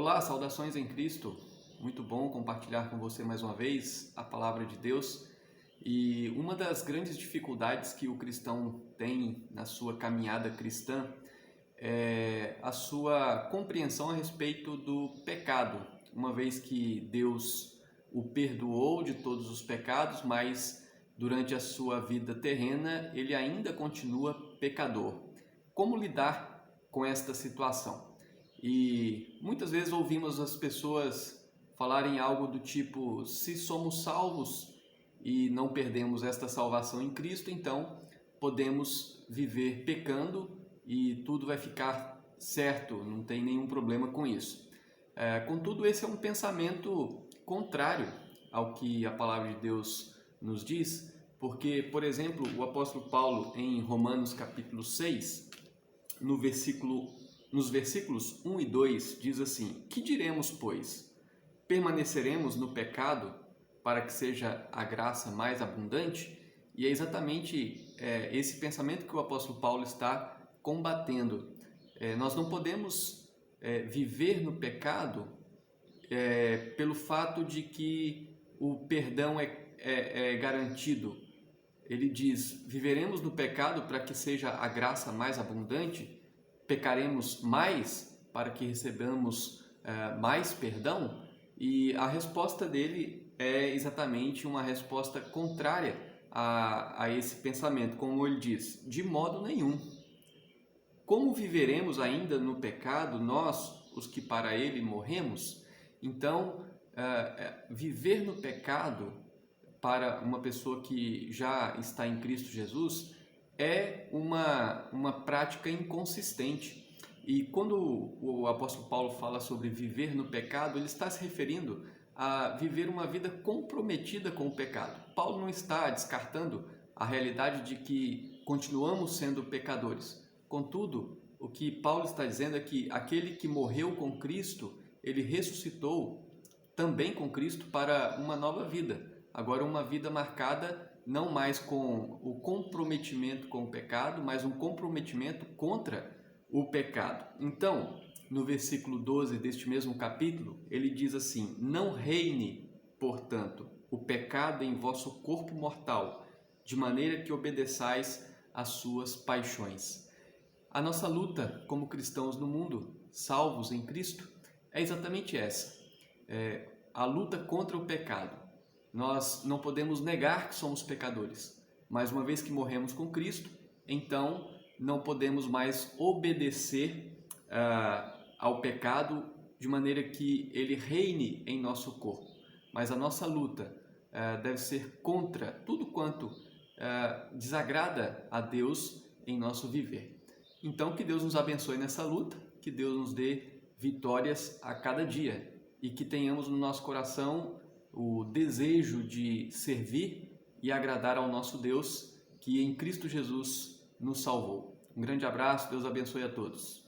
Olá, saudações em Cristo. Muito bom compartilhar com você mais uma vez a palavra de Deus. E uma das grandes dificuldades que o cristão tem na sua caminhada cristã é a sua compreensão a respeito do pecado, uma vez que Deus o perdoou de todos os pecados, mas durante a sua vida terrena ele ainda continua pecador. Como lidar com esta situação? E muitas vezes ouvimos as pessoas falarem algo do tipo: se somos salvos e não perdemos esta salvação em Cristo, então podemos viver pecando e tudo vai ficar certo, não tem nenhum problema com isso. Contudo, esse é um pensamento contrário ao que a palavra de Deus nos diz, porque, por exemplo, o apóstolo Paulo, em Romanos capítulo 6, nos versículos 1 e 2, diz assim: que diremos, pois? Permaneceremos no pecado para que seja a graça mais abundante? E é exatamente esse pensamento que o apóstolo Paulo está combatendo. Nós não podemos viver no pecado pelo fato de que o perdão é garantido. Ele diz: viveremos no pecado para que seja a graça mais abundante? Pecaremos mais para que recebamos mais perdão? E a resposta dele é exatamente uma resposta contrária a esse pensamento, como ele diz: de modo nenhum. Como viveremos ainda no pecado, nós, os que para ele morremos? Então, viver no pecado para uma pessoa que já está em Cristo Jesus é uma prática inconsistente. E quando o apóstolo Paulo fala sobre viver no pecado, ele está se referindo a viver uma vida comprometida com o pecado. Paulo não está descartando a realidade de que continuamos sendo pecadores. Contudo, o que Paulo está dizendo é que aquele que morreu com Cristo, ele ressuscitou também com Cristo para uma nova vida. Agora, uma vida marcada não mais com o comprometimento com o pecado, mas um comprometimento contra o pecado. Então, no versículo 12 deste mesmo capítulo, ele diz assim: não reine, portanto, o pecado em vosso corpo mortal, de maneira que obedeçais às suas paixões. A nossa luta como cristãos no mundo, salvos em Cristo, é exatamente essa. A luta contra o pecado. Nós não podemos negar que somos pecadores, mas uma vez que morremos com Cristo, então não podemos mais obedecer ao pecado de maneira que ele reine em nosso corpo. Mas a nossa luta deve ser contra tudo quanto desagrada a Deus em nosso viver. Então, que Deus nos abençoe nessa luta, que Deus nos dê vitórias a cada dia e que tenhamos no nosso coração o desejo de servir e agradar ao nosso Deus, que em Cristo Jesus nos salvou. Um grande abraço, Deus abençoe a todos.